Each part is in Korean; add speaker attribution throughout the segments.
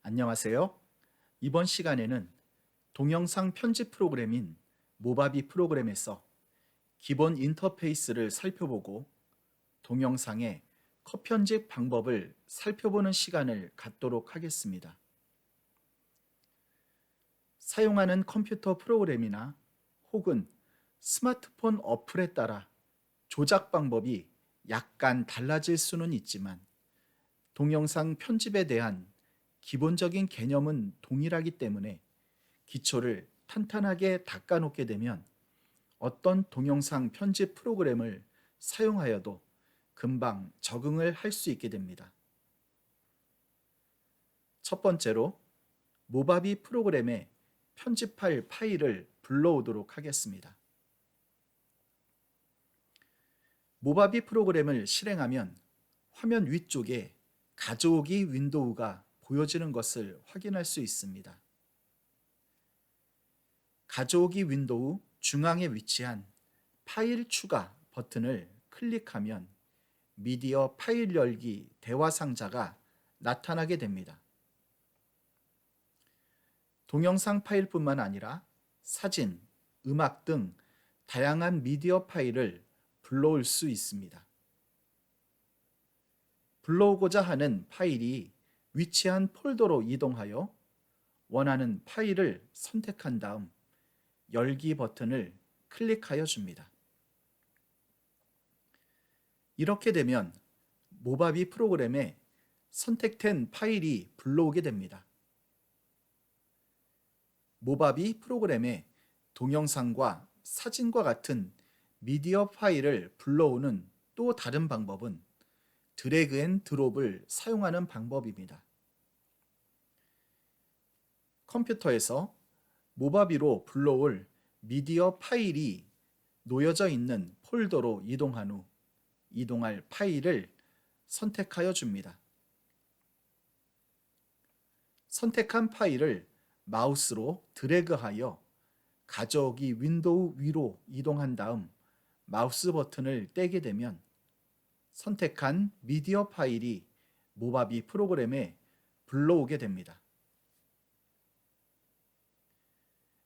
Speaker 1: 안녕하세요. 이번 시간에는 동영상 편집 프로그램인 모바비 프로그램에서 기본 인터페이스를 살펴보고 동영상의 컷 편집 방법을 살펴보는 시간을 갖도록 하겠습니다. 사용하는 컴퓨터 프로그램이나 혹은 스마트폰 어플에 따라 조작 방법이 약간 달라질 수는 있지만 동영상 편집에 대한 기본적인 개념은 동일하기 때문에 기초를 탄탄하게 닦아놓게 되면 어떤 동영상 편집 프로그램을 사용하여도 금방 적응을 할 수 있게 됩니다. 첫 번째로 모바비 프로그램에 편집할 파일을 불러오도록 하겠습니다. 모바비 프로그램을 실행하면 화면 위쪽에 가져오기 윈도우가 보여지는 것을 확인할 수 있습니다. 가져오기 윈도우 중앙에 위치한 파일 추가 버튼을 클릭하면 미디어 파일 열기 대화 상자가 나타나게 됩니다. 동영상 파일뿐만 아니라 사진, 음악 등 다양한 미디어 파일을 불러올 수 있습니다. 불러오고자 하는 파일이 위치한 폴더로 이동하여 원하는 파일을 선택한 다음 열기 버튼을 클릭하여 줍니다. 이렇게 되면 모바비 프로그램에 선택된 파일이 불러오게 됩니다. 모바비 프로그램에 동영상과 사진과 같은 미디어 파일을 불러오는 또 다른 방법은 드래그 앤 드롭을 사용하는 방법입니다. 컴퓨터에서 모바비로 불러올 미디어 파일이 놓여져 있는 폴더로 이동한 후 이동할 파일을 선택하여 줍니다. 선택한 파일을 마우스로 드래그하여 가져오기 윈도우 위로 이동한 다음 마우스 버튼을 떼게 되면 선택한 미디어 파일이 모바비 프로그램에 불러오게 됩니다.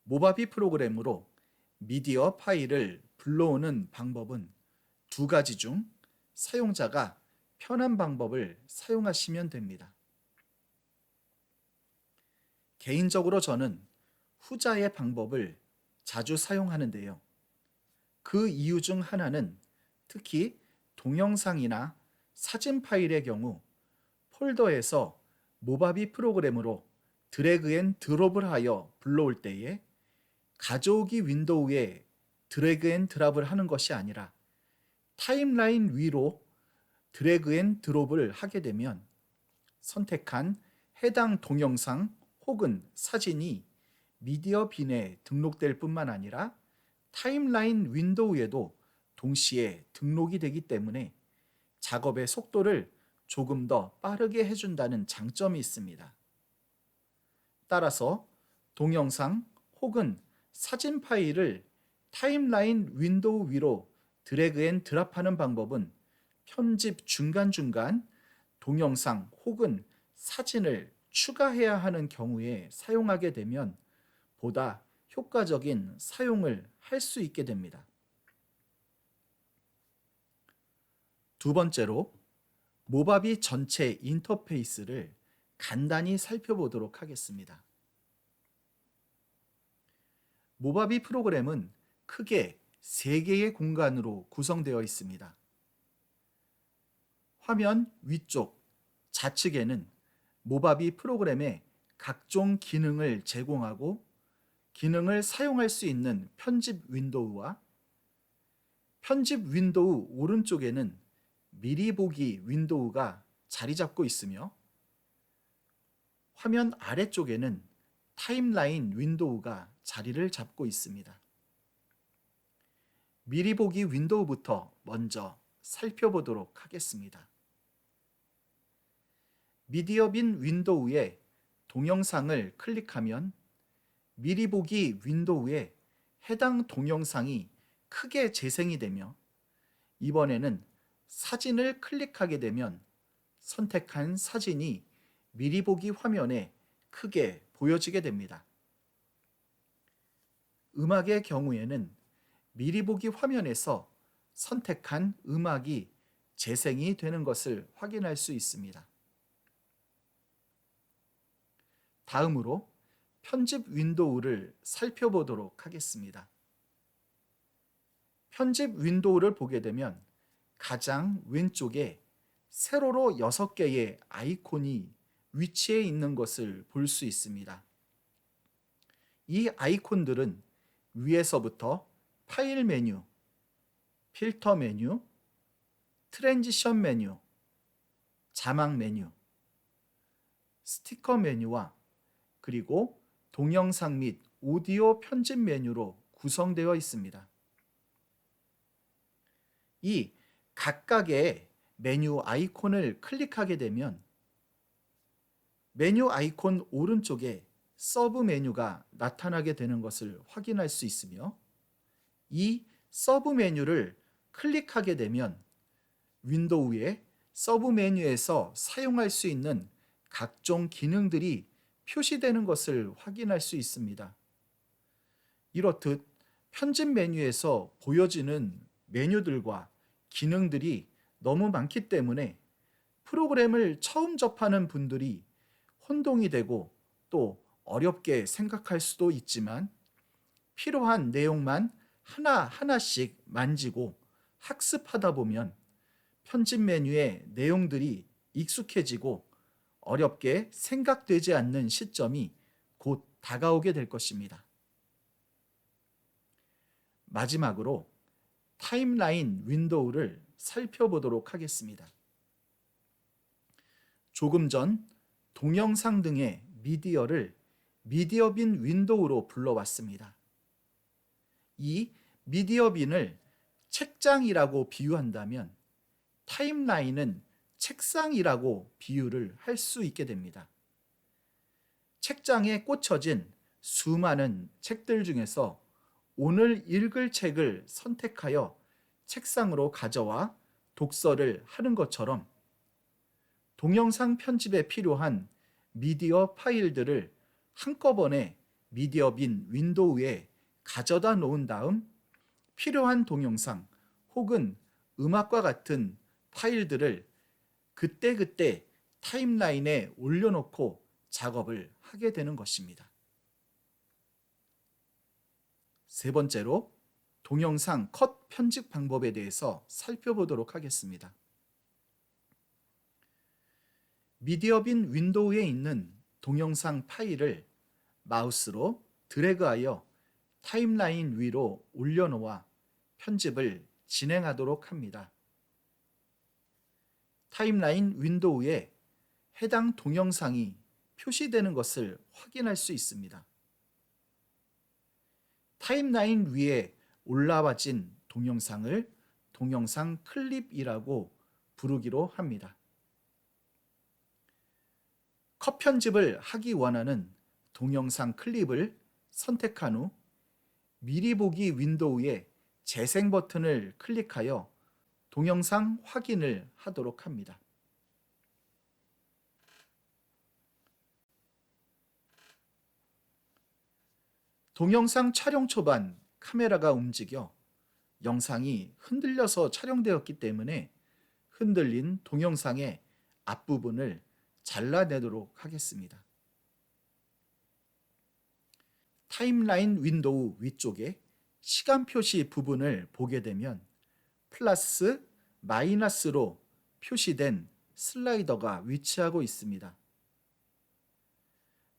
Speaker 1: 모바비 프로그램으로 미디어 파일을 불러오는 방법은 두 가지 중 사용자가 편한 방법을 사용하시면 됩니다. 개인적으로 저는 후자의 방법을 자주 사용하는데요. 그 이유 중 하나는 특히 동영상이나 사진 파일의 경우 폴더에서 모바비 프로그램으로 드래그 앤 드롭을 하여 불러올 때에 가져오기 윈도우에 드래그 앤 드랍을 하는 것이 아니라 타임라인 위로 드래그 앤 드롭을 하게 되면 선택한 해당 동영상 혹은 사진이 미디어 빈에 등록될 뿐만 아니라 타임라인 윈도우에도 동시에 등록이 되기 때문에 작업의 속도를 조금 더 빠르게 해준다는 장점이 있습니다. 따라서 동영상 혹은 사진 파일을 타임라인 윈도우 위로 드래그 앤 드랍하는 방법은 편집 중간중간 동영상 혹은 사진을 추가해야 하는 경우에 사용하게 되면 보다 효과적인 사용을 할 수 있게 됩니다. 두 번째로 모바비 전체 인터페이스를 간단히 살펴보도록 하겠습니다. 모바비 프로그램은 크게 3개의 공간으로 구성되어 있습니다. 화면 위쪽 좌측에는 모바비 프로그램의 각종 기능을 제공하고 기능을 사용할 수 있는 편집 윈도우와 편집 윈도우 오른쪽에는 미리 보기 윈도우가 자리 잡고 있으며 화면 아래쪽에는 타임라인 윈도우가 자리를 잡고 있습니다. 미리 보기 윈도우부터 먼저 살펴보도록 하겠습니다. 미디어 빈 윈도우에 동영상을 클릭하면 미리 보기 윈도우에 해당 동영상이 크게 재생이 되며 이번에는 사진을 클릭하게 되면 선택한 사진이 미리 보기 화면에 크게 보여지게 됩니다. 음악의 경우에는 미리 보기 화면에서 선택한 음악이 재생이 되는 것을 확인할 수 있습니다. 다음으로 편집 윈도우를 살펴보도록 하겠습니다. 편집 윈도우를 보게 되면 가장 왼쪽에 세로로 6개의 아이콘이 위치해 있는 것을 볼 수 있습니다. 이 아이콘들은 위에서부터 파일 메뉴, 필터 메뉴, 트랜지션 메뉴, 자막 메뉴, 스티커 메뉴와 그리고 동영상 및 오디오 편집 메뉴로 구성되어 있습니다. 이 각각의 메뉴 아이콘을 클릭하게 되면 메뉴 아이콘 오른쪽에 서브 메뉴가 나타나게 되는 것을 확인할 수 있으며 이 서브 메뉴를 클릭하게 되면 윈도우의 서브 메뉴에서 사용할 수 있는 각종 기능들이 표시되는 것을 확인할 수 있습니다. 이렇듯 편집 메뉴에서 보여지는 메뉴들과 기능들이 너무 많기 때문에 프로그램을 처음 접하는 분들이 혼동이 되고 또 어렵게 생각할 수도 있지만 필요한 내용만 하나하나씩 만지고 학습하다 보면 편집 메뉴의 내용들이 익숙해지고 어렵게 생각되지 않는 시점이 곧 다가오게 될 것입니다. 마지막으로 타임라인 윈도우를 살펴보도록 하겠습니다. 조금 전 동영상 등의 미디어를 미디어빈 윈도우로 불러왔습니다. 이 미디어빈을 책장이라고 비유한다면 타임라인은 책상이라고 비유를 할 수 있게 됩니다. 책장에 꽂혀진 수많은 책들 중에서 오늘 읽을 책을 선택하여 책상으로 가져와 독서를 하는 것처럼 동영상 편집에 필요한 미디어 파일들을 한꺼번에 미디어빈 윈도우에 가져다 놓은 다음 필요한 동영상 혹은 음악과 같은 파일들을 그때그때 타임라인에 올려놓고 작업을 하게 되는 것입니다. 세 번째로 동영상 컷 편집 방법에 대해서 살펴보도록 하겠습니다. 미디어빈 윈도우에 있는 동영상 파일을 마우스로 드래그하여 타임라인 위로 올려놓아 편집을 진행하도록 합니다. 타임라인 윈도우에 해당 동영상이 표시되는 것을 확인할 수 있습니다. 타임라인 위에 올라와진 동영상을 동영상 클립이라고 부르기로 합니다. 컷 편집을 하기 원하는 동영상 클립을 선택한 후 미리 보기 윈도우에 재생 버튼을 클릭하여 동영상 확인을 하도록 합니다. 동영상 촬영 초반 카메라가 움직여 영상이 흔들려서 촬영되었기 때문에 흔들린 동영상의 앞부분을 잘라내도록 하겠습니다. 타임라인 윈도우 위쪽에 시간 표시 부분을 보게 되면 플러스, 마이너스로 표시된 슬라이더가 위치하고 있습니다.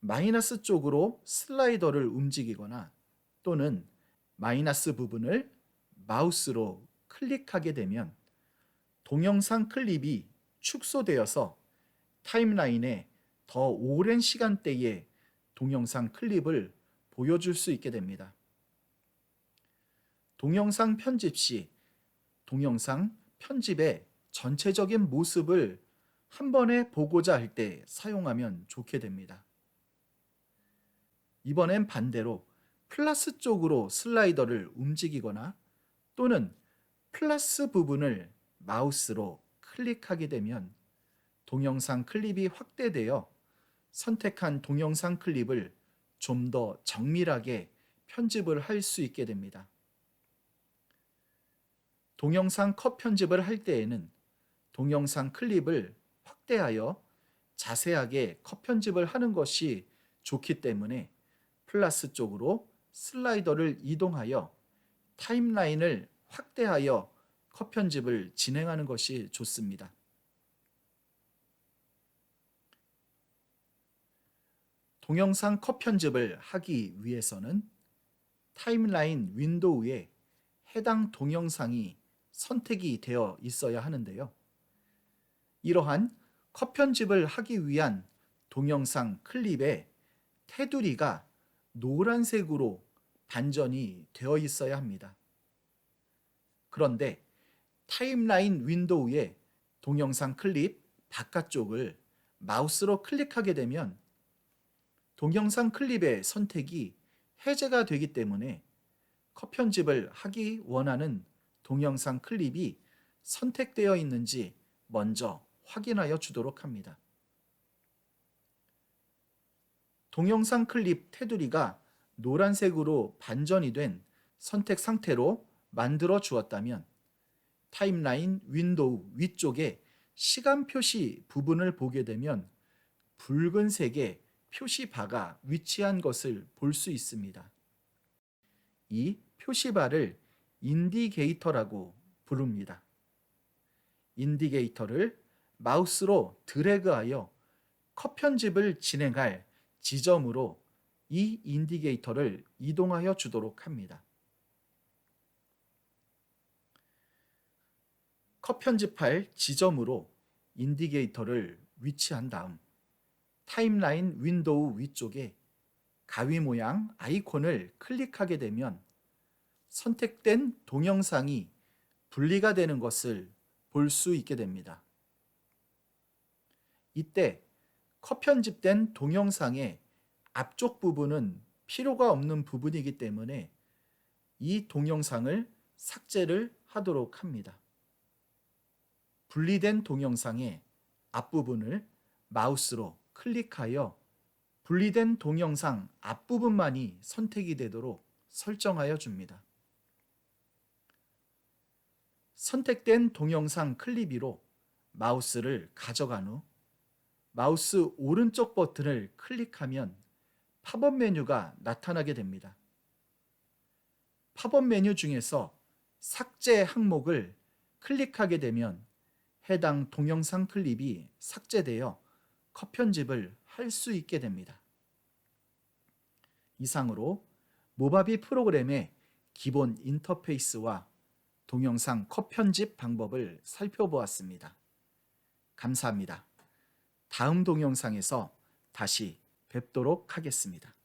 Speaker 1: 마이너스 쪽으로 슬라이더를 움직이거나 또는 마이너스 부분을 마우스로 클릭하게 되면 동영상 클립이 축소되어서 타임라인에 더 오랜 시간대의 동영상 클립을 보여줄 수 있게 됩니다. 동영상 편집 시 동영상 편집의 전체적인 모습을 한 번에 보고자 할 때 사용하면 좋게 됩니다. 이번엔 반대로 플러스 쪽으로 슬라이더를 움직이거나 또는 플러스 부분을 마우스로 클릭하게 되면 동영상 클립이 확대되어 선택한 동영상 클립을 좀 더 정밀하게 편집을 할 수 있게 됩니다. 동영상 컷 편집을 할 때에는 동영상 클립을 확대하여 자세하게 컷 편집을 하는 것이 좋기 때문에 플러스 쪽으로 슬라이더를 이동하여 타임라인을 확대하여 컷 편집을 진행하는 것이 좋습니다. 동영상 컷 편집을 하기 위해서는 타임라인 윈도우에 해당 동영상이 선택이 되어 있어야 하는데요. 이러한 컷 편집을 하기 위한 동영상 클립의 테두리가 노란색으로 반전이 되어 있어야 합니다. 그런데 타임라인 윈도우의 동영상 클립 바깥쪽을 마우스로 클릭하게 되면 동영상 클립의 선택이 해제가 되기 때문에 컷 편집을 하기 원하는 동영상 클립이 선택되어 있는지 먼저 확인하여 주도록 합니다. 동영상 클립 테두리가 노란색으로 반전이 된 선택 상태로 만들어 주었다면 타임라인 윈도우 위쪽에 시간 표시 부분을 보게 되면 붉은색의 표시바가 위치한 것을 볼 수 있습니다. 이 표시바를 인디게이터라고 부릅니다. 인디게이터를 마우스로 드래그하여 컷 편집을 진행할 지점으로 이 인디게이터를 이동하여 주도록 합니다. 컷 편집할 지점으로 인디게이터를 위치한 다음 타임라인 윈도우 위쪽에 가위 모양 아이콘을 클릭하게 되면 선택된 동영상이 분리가 되는 것을 볼 수 있게 됩니다. 이때 컷 편집된 동영상의 앞쪽 부분은 필요가 없는 부분이기 때문에 이 동영상을 삭제를 하도록 합니다. 분리된 동영상의 앞부분을 마우스로 클릭하여 분리된 동영상 앞부분만이 선택이 되도록 설정하여 줍니다. 선택된 동영상 클립 위로 마우스를 가져간 후 마우스 오른쪽 버튼을 클릭하면 팝업 메뉴가 나타나게 됩니다. 팝업 메뉴 중에서 삭제 항목을 클릭하게 되면 해당 동영상 클립이 삭제되어 컷 편집을 할 수 있게 됩니다. 이상으로 모바비 프로그램의 기본 인터페이스와 동영상 컷 편집 방법을 살펴보았습니다. 감사합니다. 다음 동영상에서 다시 뵙도록 하겠습니다.